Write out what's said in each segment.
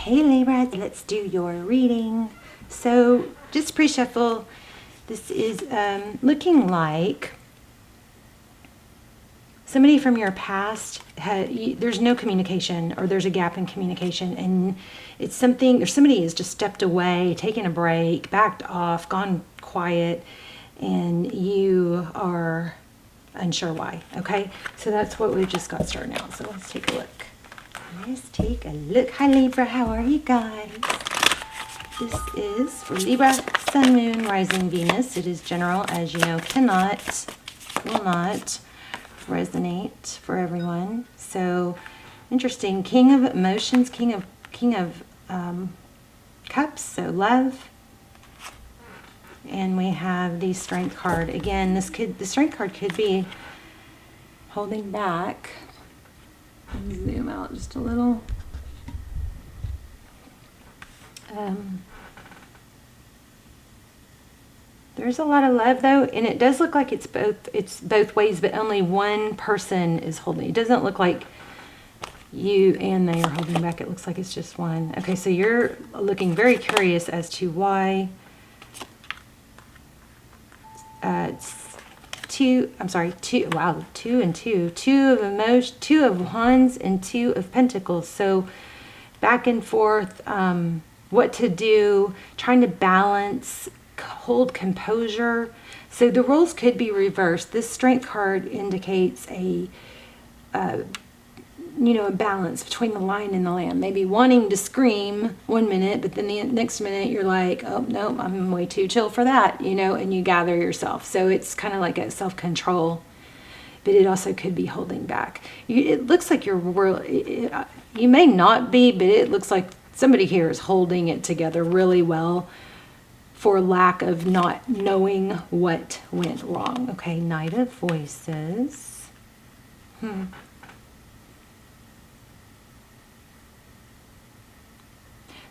Hey Libra, let's do your reading. So just pre-shuffle. This is looking like somebody from your past there's no communication, or there's a gap in communication, and it's something, or somebody has just stepped away, taken a break, backed off, gone quiet, and you are unsure why. Okay, so that's what we've just got started out. So let's take a look. Hi Libra, how are you guys? This is for Libra, Sun, Moon, Rising, Venus. It is general, as you know, will not resonate for everyone. So interesting. King of emotions, King of Cups, so love. And we have the Strength card. Again, the Strength card could be holding back. Zoom out just a little. There's a lot of love though, and it does look like it's both ways, but only one person is holding. It doesn't look like you and they are holding back. It looks like it's just one. Okay, so you're looking very curious as to why two and two. Two of emotion, two of wands, and two of pentacles. So back and forth, what to do, trying to balance, hold composure. So the roles could be reversed. This Strength card indicates a balance between the lion and the lamb. Maybe wanting to scream one minute, but then the next minute you're like, oh no, I'm way too chill for that, and you gather yourself. So it's kind of like a self-control, but it also could be holding back. It looks like your world, you may not be, but it looks like somebody here is holding it together really well for lack of not knowing what went wrong. Okay, Knight of Voices.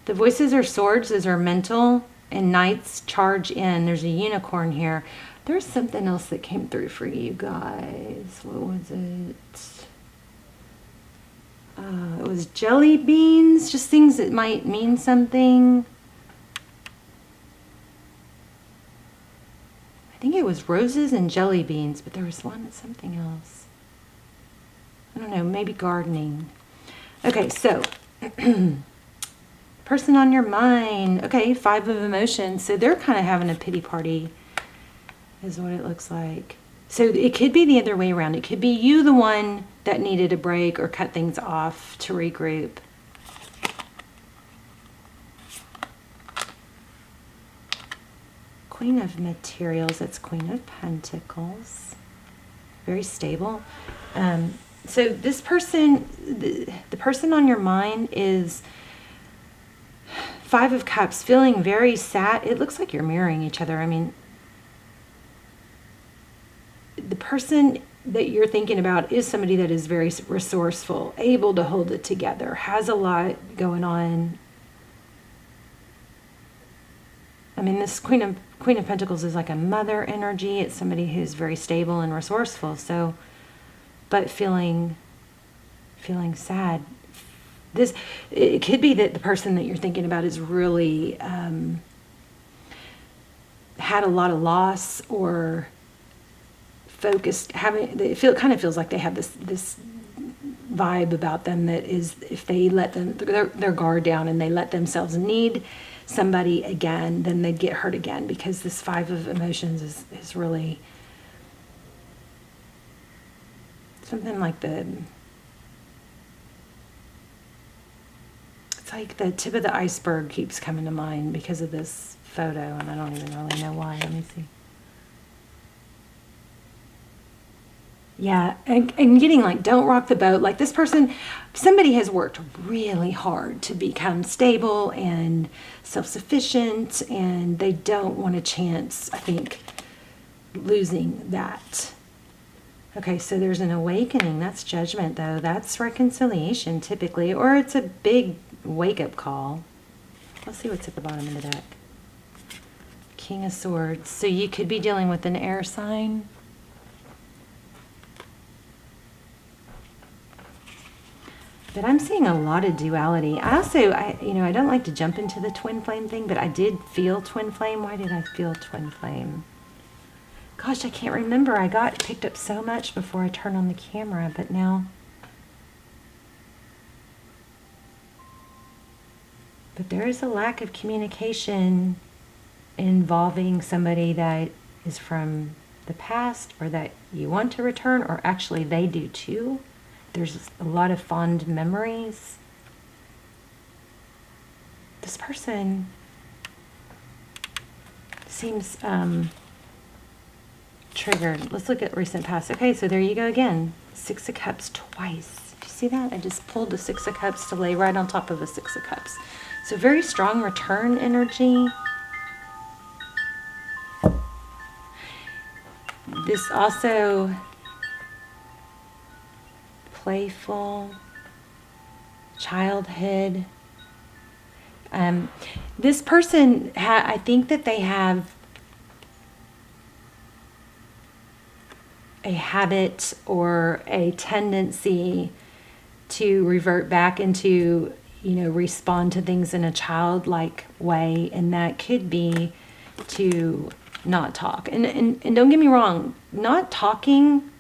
The Voices are swords, those are mental, and Knights charge in. There's a unicorn here. There's something else that came through for you guys. What was it? It was jelly beans, just things that might mean something. I think it was roses and jelly beans, but there was something else. I don't know, maybe gardening. Okay, so person on your mind. Okay, 5 of emotions. So they're kind of having a pity party is what it looks like. So it could be the other way around. It could be you, the one that needed a break or cut things off to regroup. Queen of Materials, that's Queen of Pentacles. Very stable. So this person, the person on your mind is 5 of Cups, feeling very sad. It looks like you're mirroring each other. I mean, the person that you're thinking about is somebody that is very resourceful, able to hold it together, has a lot going on. I mean, this Queen of Pentacles is like a mother energy. It's somebody who's very stable and resourceful. So, but feeling sad. It could be that the person that you're thinking about is really had a lot of loss, or focused, kind of feels like they have this vibe about them that is, if they let their guard down and they let themselves need somebody again, then they'd get hurt again, because this 5 of emotions is really something like it's like the tip of the iceberg keeps coming to mind because of this photo, and I don't even really know why. Let me see. Yeah, and getting like, don't rock the boat. Like this person, somebody has worked really hard to become stable and self-sufficient, and they don't want a chance, I think, losing that. Okay, so there's an awakening. That's judgment, though. That's reconciliation, typically, or it's a big wake-up call. Let's see what's at the bottom of the deck. King of Swords. So you could be dealing with an air sign. But I'm seeing a lot of duality. I also, I don't like to jump into the twin flame thing, but I did feel twin flame. Why did I feel twin flame? Gosh, I can't remember. I got picked up so much before I turned on the camera, but now. But there is a lack of communication involving somebody that is from the past or that you want to return, or actually they do too. There's a lot of fond memories. This person seems triggered. Let's look at recent past. Okay, so there you go again. Six of Cups twice. Do you see that? I just pulled the Six of Cups to lay right on top of a Six of Cups. So very strong return energy. This also playful childhood. This person, I think that they have a habit or a tendency to revert back into, respond to things in a childlike way, and that could be to not talk. And don't get me wrong, not talking.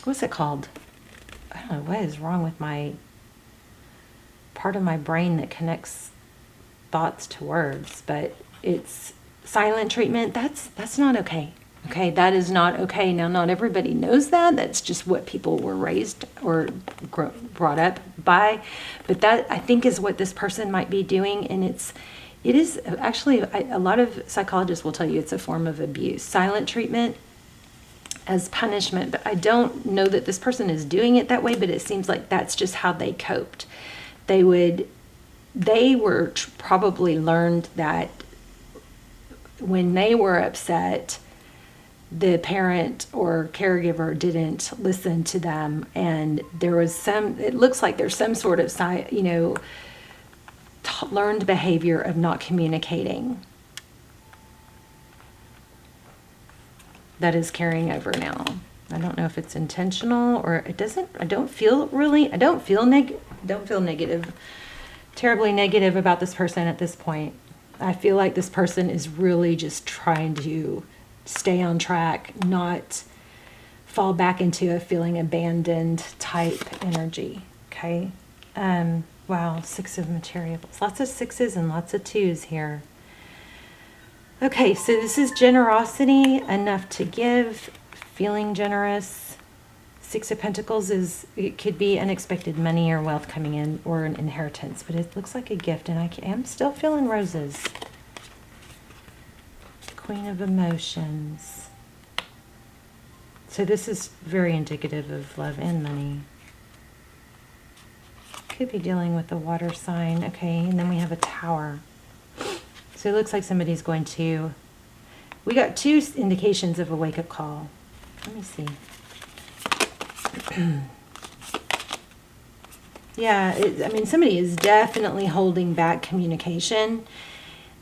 What's it called? I don't know what is wrong with my part of my brain that connects thoughts to words, but it's silent treatment. That's not okay. Okay, that is not okay. Now, not everybody knows that. That's just what people were raised or brought up by. But that, I think, is what this person might be doing. And it is actually, a lot of psychologists will tell you it's a form of abuse. Silent treatment as punishment. But I don't know that this person is doing it that way, but it seems like that's just how they coped. They were probably learned that when they were upset, the parent or caregiver didn't listen to them, and it looks like there's some sort of learned behavior of not communicating that is carrying over now. I don't know if it's intentional or it doesn't. I don't feel negative, terribly negative about this person at this point. I feel like this person is really just trying to stay on track, not fall back into a feeling abandoned type energy. Okay. Wow. Six of materials. Lots of sixes and lots of twos here. Okay. So this is generosity, enough to give, feeling generous. Six of Pentacles it could be unexpected money or wealth coming in or an inheritance, but it looks like a gift, and I am still feeling roses. Queen of Emotions. So this is very indicative of love and money. Could be dealing with a water sign. Okay, and then we have a Tower. So it looks like somebody's going to... We got two indications of a wake-up call. Let me see. Yeah, somebody is definitely holding back communication.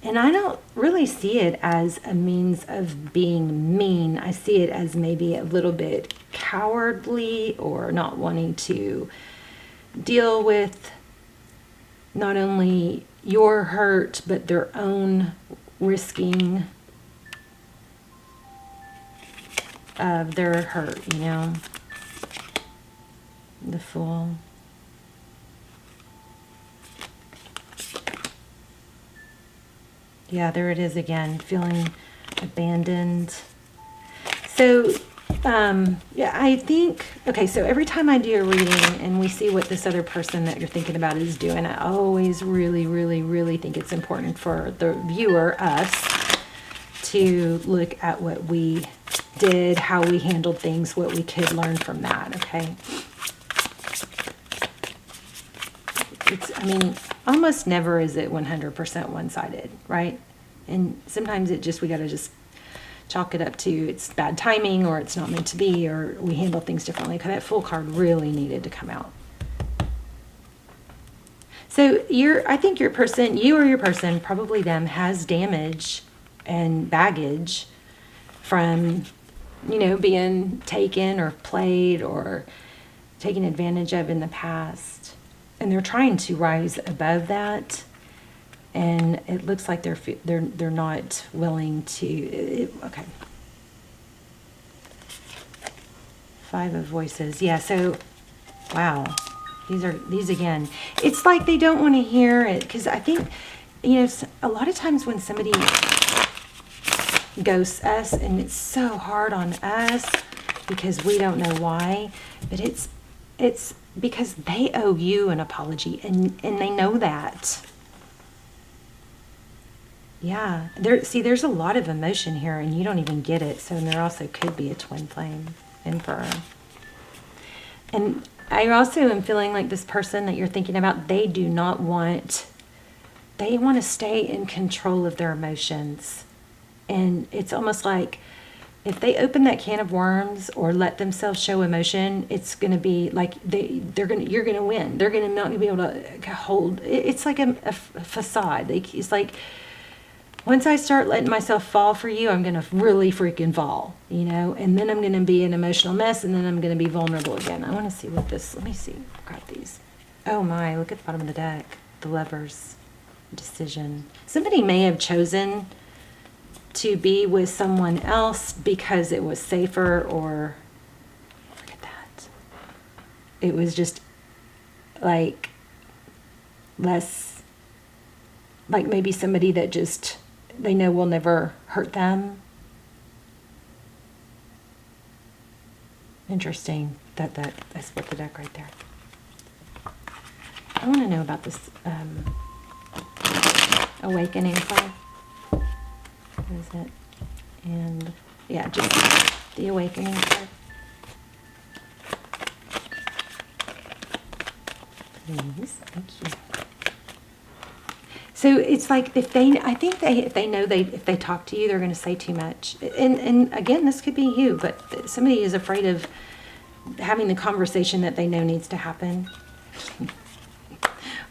And I don't really see it as a means of being mean. I see it as maybe a little bit cowardly or not wanting to deal with not only your hurt, but their own risking of their hurt, The Fool. Yeah, there it is again, feeling abandoned. So, yeah, I think, okay, so every time I do a reading and we see what this other person that you're thinking about is doing, I always really, really, really think it's important for the viewer, us, to look at what we did, how we handled things, what we could learn from that, okay? Almost never is it 100% one-sided, right? And sometimes we got to just chalk it up to it's bad timing or it's not meant to be or we handle things differently. Because that Fool card really needed to come out. So I think you or your person, probably them, has damage and baggage from, being taken or played or taken advantage of in the past. And they're trying to rise above that. And it looks like they're not willing to. Okay. Five of Voices. Yeah, so, wow. These again. It's like they don't want to hear it. Because I think, a lot of times when somebody ghosts us, and it's so hard on us because we don't know why, but it's because they owe you an apology, and they know that. Yeah, there's a lot of emotion here, and you don't even get it. So there also could be a twin flame emperor. And I also am feeling like this person that you're thinking about, they want to stay in control of their emotions. And it's almost like if they open that can of worms or let themselves show emotion, it's going to be like you're going to win. They're going to not be able to hold. It's like a facade. It's like, once I start letting myself fall for you, I'm going to really freaking fall, and then I'm going to be an emotional mess, and then I'm going to be vulnerable again. I want to see let me see. Grab these. Oh my, look at the bottom of the deck. The Lovers. Decision. Somebody may have chosen to be with someone else because it was safer, or look at that. It was just like less, like maybe somebody that just they know will never hurt them. Interesting that I split the deck right there. I want to know about this Awakening card. What is it? And yeah, just the Awakening card. Please, thank you. So it's like if they talk to you, they're going to say too much. And again, this could be you, but somebody is afraid of having the conversation that they know needs to happen.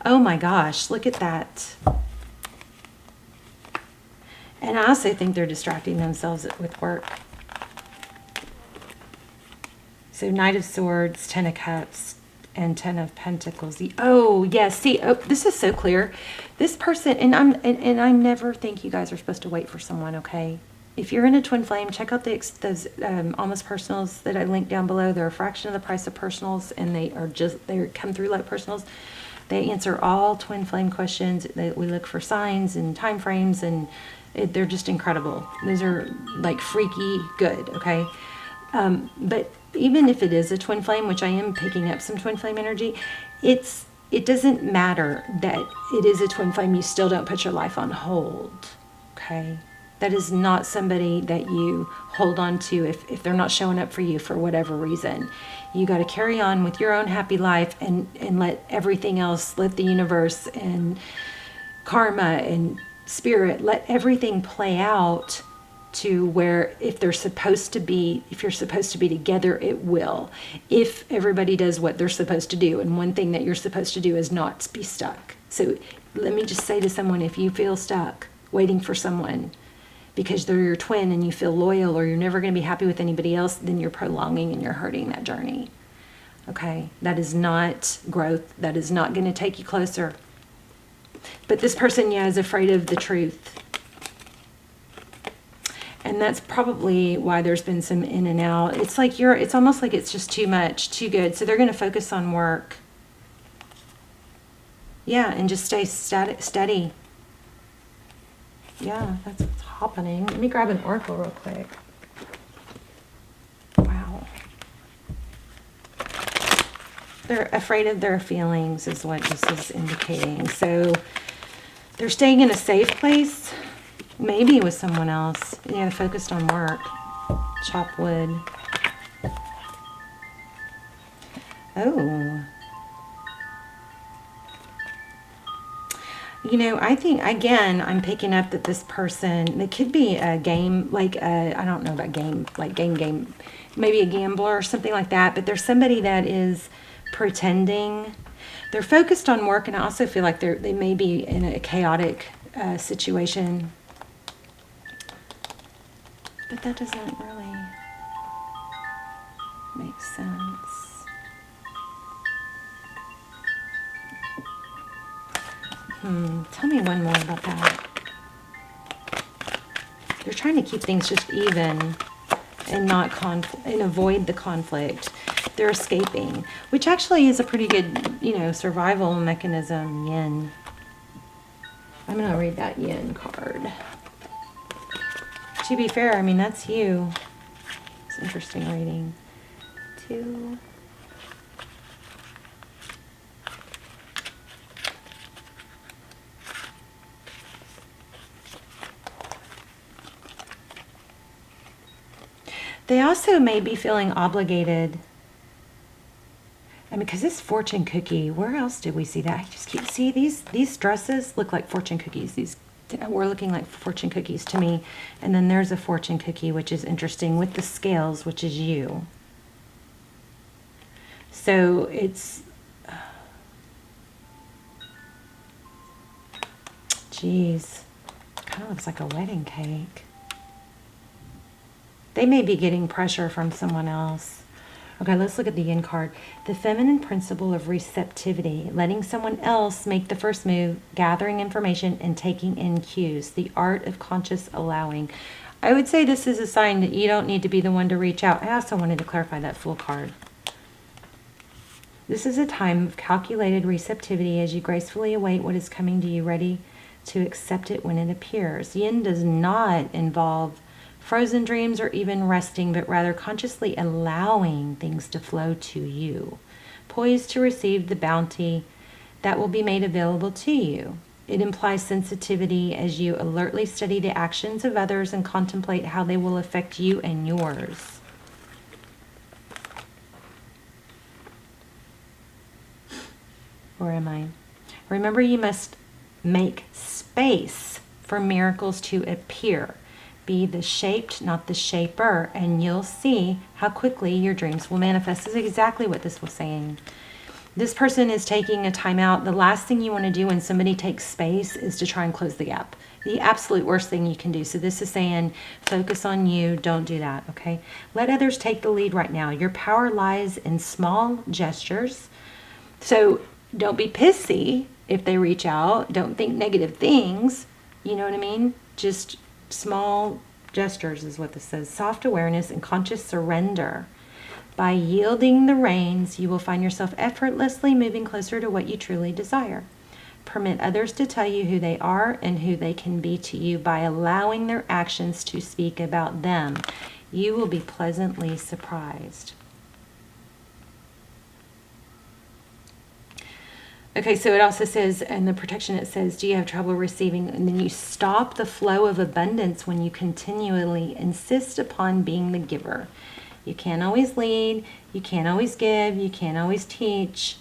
Oh my gosh, look at that. And I also think they're distracting themselves with work. So Knight of Swords, Ten of Cups, and Ten of Pentacles. Oh, yes. See, this is so clear. This person, and I never think you guys are supposed to wait for someone, okay? If you're in a twin flame, check out those almost personals that I linked down below. They're a fraction of the price of personals, and they come through like personals. They answer all twin flame questions. We look for signs and time frames, and they're just incredible. Those are like freaky good, okay? But even if it is a twin flame, which I am picking up some twin flame energy, it doesn't matter that it is a twin flame. You still don't put your life on hold, okay? That is not somebody that you hold on to if they're not showing up for you for whatever reason. You got to carry on with your own happy life and let everything else, let the universe and karma and spirit, let everything play out to where if you're supposed to be together, it will. If everybody does what they're supposed to do. And one thing that you're supposed to do is not be stuck. So let me just say to someone, if you feel stuck waiting for someone because they're your twin and you feel loyal or you're never going to be happy with anybody else, then you're prolonging and you're hurting that journey. Okay? That is not growth. That is not going to take you closer. But this person, is afraid of the truth. And that's probably why there's been some in and out. It's like it's almost like it's just too much, too good. So they're going to focus on work. Yeah, and just stay steady. Yeah, that's what's happening. Let me grab an oracle real quick. Wow. They're afraid of their feelings is what this is indicating. So they're staying in a safe place. Maybe with someone else. Yeah, focused on work. Chop wood. Oh. I think, again, I'm picking up that this person, it could be a game, like, I don't know about game, like game, maybe a gambler or something like that, but there's somebody that is pretending. They're focused on work, and I also feel like they may be in a chaotic situation. But that doesn't really make sense. Tell me one more about that. They're trying to keep things just even and not and avoid the conflict. They're escaping, which actually is a pretty good, survival mechanism. Yin. I'm going to read that yin card. To be fair, I mean, that's you. It's an interesting reading. 2. They also may be feeling obligated. I mean, because this fortune cookie, where else did we see that? I just keep see these dresses look like fortune cookies. These were looking like fortune cookies to me. And then there's a fortune cookie, which is interesting, with the scales, which is you. So it's, geez, kind of looks like a wedding cake. They may be getting pressure from someone else. Okay, let's look at the yin card. The feminine principle of receptivity, letting someone else make the first move, gathering information, and taking in cues. The art of conscious allowing. I would say this is a sign that you don't need to be the one to reach out. I also wanted to clarify that full card. This is a time of calculated receptivity as you gracefully await what is coming to you, ready to accept it when it appears. Yin does not involve frozen dreams or even resting, but rather consciously allowing things to flow to you, poised to receive the bounty that will be made available to you. It implies sensitivity as you alertly study the actions of others and contemplate how they will affect you and yours. Where am I? Remember, you must make space for miracles to appear. Be the shaped, not the shaper, and you'll see how quickly your dreams will manifest. This is exactly what this was saying. This person is taking a time out. The last thing you want to do when somebody takes space is to try and close the gap. The absolute worst thing you can do. So this is saying, focus on you. Don't do that, okay? Let others take the lead right now. Your power lies in small gestures. So don't be pissy if they reach out. Don't think negative things. You know what I mean? Just small gestures is what this says. Soft awareness and conscious surrender. By yielding the reins, you will find yourself effortlessly moving closer to what you truly desire. Permit others to tell you who they are and who they can be to you by allowing their actions to speak about them. You will be pleasantly surprised. Okay, so it also says, and the protection, it says, do you have trouble receiving? And then you stop the flow of abundance when you continually insist upon being the giver. You can't always lead, you can't always give, you can't always teach.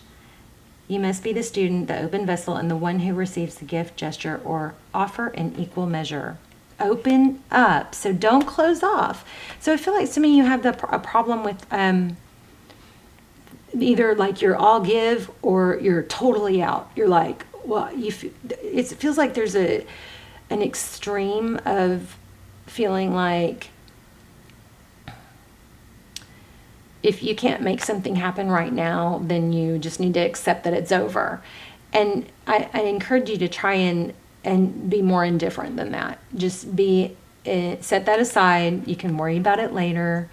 You must be the student, the open vessel, and the one who receives the gift, gesture, or offer in equal measure. Open up, so don't close off. So I feel like some of you have a problem with either like you're all give or you're totally out. You're like, well, it feels like there's an extreme of feeling like if you can't make something happen right now, then you just need to accept that it's over. And I encourage you to try and be more indifferent than that. Just set that aside. You can worry about it later.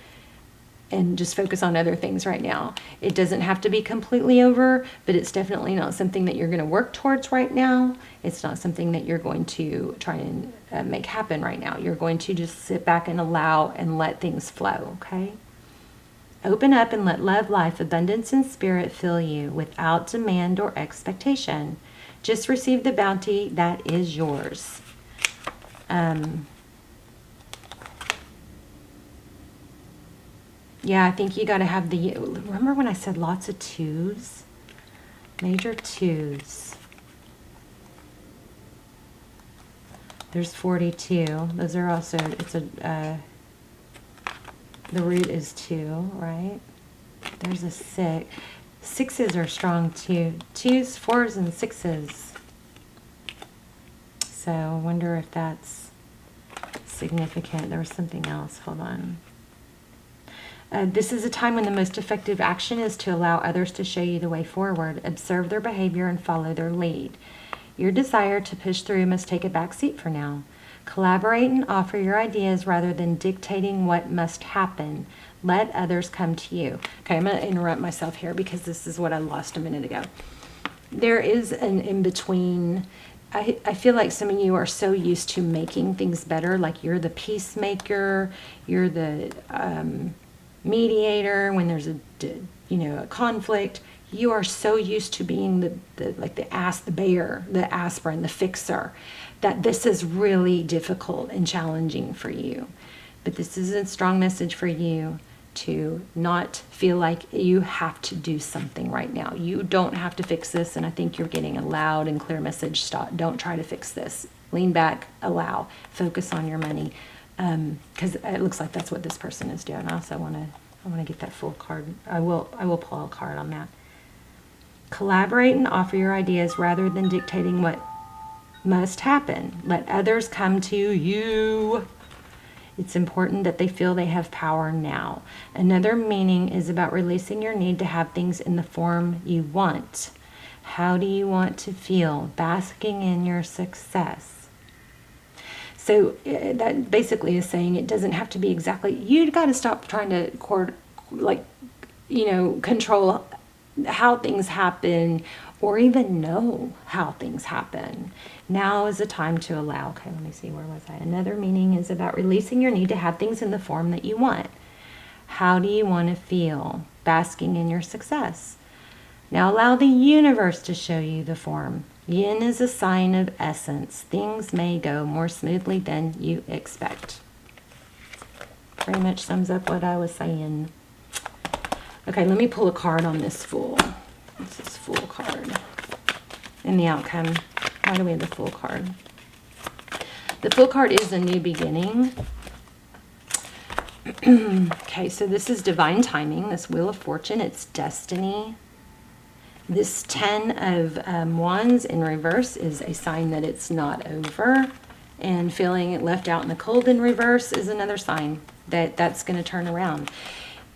And just focus on other things right now. It doesn't have to be completely over, but it's definitely not something that you're going to work towards right now. It's not something that you're going to try and make happen right now. You're going to just sit back and allow and let things flow, okay? Open up and let love, life, abundance, and spirit fill you without demand or expectation. Just receive the bounty that is yours. Yeah, I think you got to have remember when I said lots of twos? Major twos. There's 42. Those are also, the root is 2, right? There's a 6. 6s are strong too. 2s, 4s, and 6s. So I wonder if that's significant. There was something else. Hold on. This is a time when the most effective action is to allow others to show you the way forward. Observe their behavior and follow their lead. Your desire to push through must take a back seat for now. Collaborate and offer your ideas rather than dictating what must happen. Let others come to you. Okay, I'm going to interrupt myself here because this is what I lost a minute ago. There is an in-between. I feel like some of you are so used to making things better, like you're the peacemaker, you're the mediator when there's a conflict. You are so used to being the bear, the aspirin, the fixer, that this is really difficult and challenging for you. But this is a strong message for you to not feel like you have to do something right now. You don't have to fix this, and I think you're getting a loud and clear message. Stop. Don't try to fix this. Lean back, allow, focus on your money, because it looks like that's what this person is doing. Also, I want to get that full card. I will pull a card on that. Collaborate and offer your ideas rather than dictating what must happen. Let others come to you. It's important that they feel they have power now. Another meaning is about releasing your need to have things in the form you want. How do you want to feel? Basking in your success. So that basically is saying it doesn't have to be exactly, you got to stop trying to control how things happen or even know how things happen. Now is the time to allow. Okay, let me see, where was I? Another meaning is about releasing your need to have things in the form that you want. How do you want to feel? Basking in your success. Now allow the universe to show you the form. Yin is a sign of essence. Things may go more smoothly than you expect. Pretty much sums up what I was saying. Okay, let me pull a card on this Fool. This is Fool card. And the outcome. Why do we have the Fool card? The Fool card is a new beginning. Okay, so this is divine timing. This Wheel of Fortune, it's destiny. This 10 of Wands in reverse is a sign that it's not over. And feeling left out in the cold in reverse is another sign that that's going to turn around.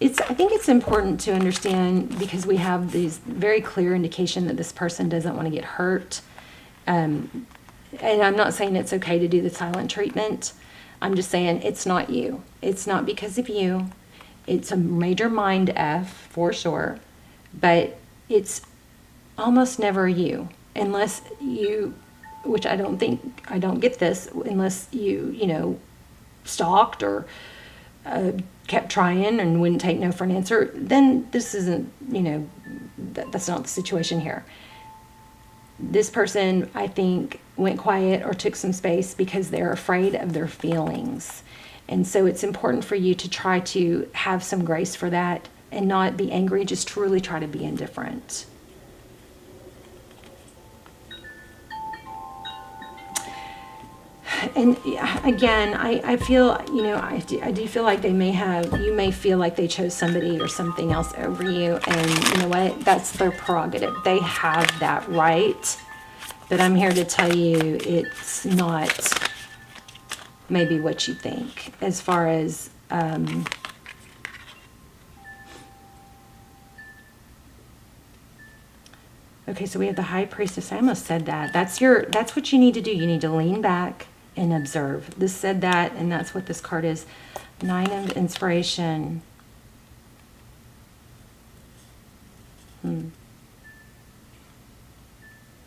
I think it's important to understand, because we have these very clear indication that this person doesn't want to get hurt. And I'm not saying it's okay to do the silent treatment. I'm just saying it's not you. It's not because of you. It's a major mind F for sure, but it's almost never you, unless you, which I don't get this, unless you stalked or kept trying and wouldn't take no for an answer, then this isn't, that's not the situation here. This person, I think, went quiet or took some space because they're afraid of their feelings. And so it's important for you to try to have some grace for that and not be angry, just truly try to be indifferent. And again, I feel, I do feel like you may feel like they chose somebody or something else over you. And you know what? That's their prerogative. They have that right. But I'm here to tell you it's not maybe what you think as far as, okay, so we have the High Priestess. I almost said that. That's what you need to do. You need to lean back and observe. This said that, and that's what this card is. 9 of Inspiration.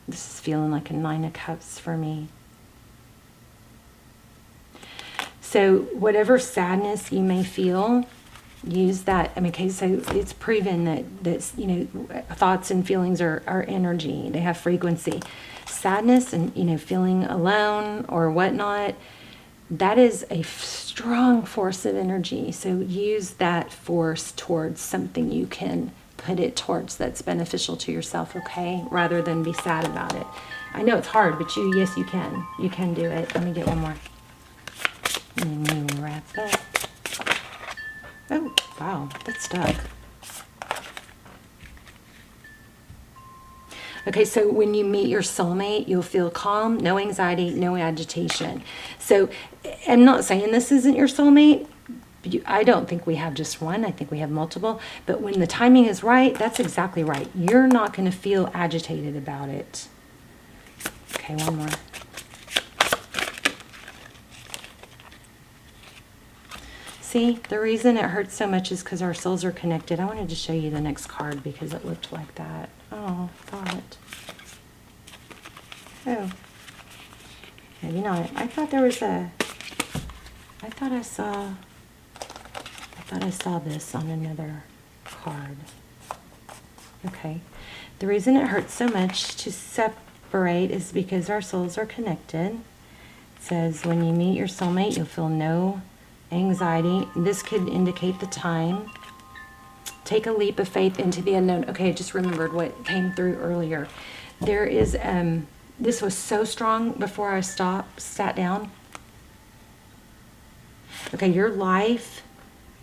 This is feeling like a 9 of Cups for me. So whatever sadness you may feel, use that. Okay, so it's proven that thoughts and feelings are energy. They have frequency. Sadness and feeling alone or whatnot, that is a strong force of energy. So use that force towards something you can put it towards that's beneficial to yourself, okay? Rather than be sad about it. I know it's hard, but yes, you can. You can do it. Let me get one more. And then we wrap up. Oh, wow, that's stuck. Okay, so when you meet your soulmate, you'll feel calm, no anxiety, no agitation. So I'm not saying this isn't your soulmate. I don't think we have just one. I think we have multiple. But when the timing is right, that's exactly right. You're not going to feel agitated about it. Okay, one more. See, the reason it hurts so much is because our souls are connected. I wanted to show you the next card because it looked like that. Oh, thought. Oh. Maybe not. I thought there was a... I thought I saw this on another card. Okay. The reason it hurts so much to separate is because our souls are connected. It says, when you meet your soulmate, you'll feel no anxiety. This could indicate the time. Take a leap of faith into the unknown. Okay, I just remembered what came through earlier. There is, this was so strong before I sat down. Okay, your life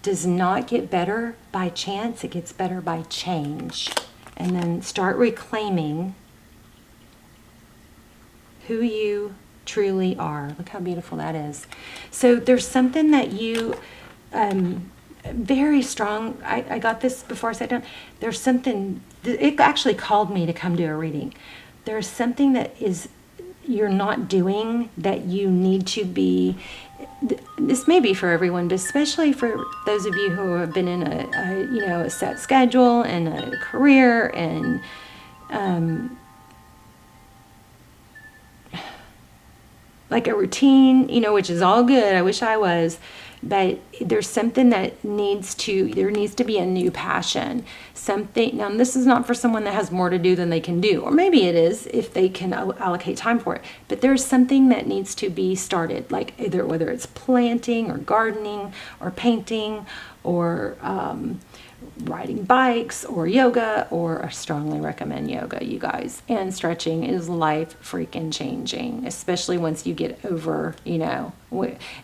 does not get better by chance. It gets better by change. And then start reclaiming who you truly are. Look how beautiful that is. So there's something that you, very strong, I got this before I sat down. There's something, it actually called me to come do a reading. There's something that is you're not doing that you need to be. This may be for everyone, but especially for those of you who have been in a set schedule and a career and like a routine, which is all good. I wish I was. But there's something that needs to be a new passion. Something, now this is not for someone that has more to do than they can do, or maybe it is if they can allocate time for it. But there's something that needs to be started, like either whether it's planting or gardening or painting or riding bikes or yoga, or I strongly recommend yoga, you guys. And stretching is life freaking changing, especially once you get over,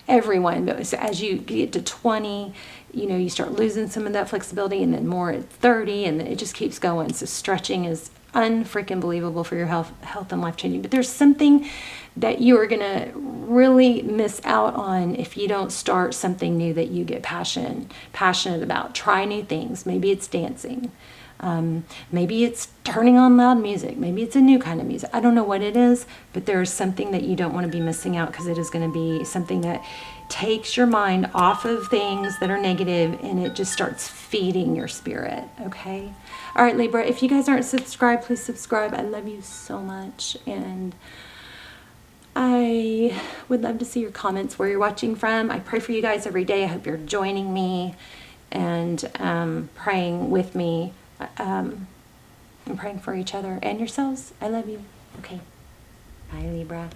everyone. But as you get to 20, you start losing some of that flexibility, and then more at 30, and it just keeps going. So stretching is unfreaking believable for your health and life changing. But there's something that you are going to really miss out on if you don't start something new that you get passionate about. Try new things. Maybe it's dancing. Maybe it's turning on loud music. Maybe it's a new kind of music. I don't know what it is, but there's something that you don't want to be missing out, because it is going to be something that takes your mind off of things that are negative, and it just starts feeding your spirit. Okay? All right, Libra, if you guys aren't subscribed, please subscribe. I love you so much, and I would love to see your comments where you're watching from. I pray for you guys every day. I hope you're joining me and praying with me and praying for each other and yourselves. I love you. Okay. Bye, Libra.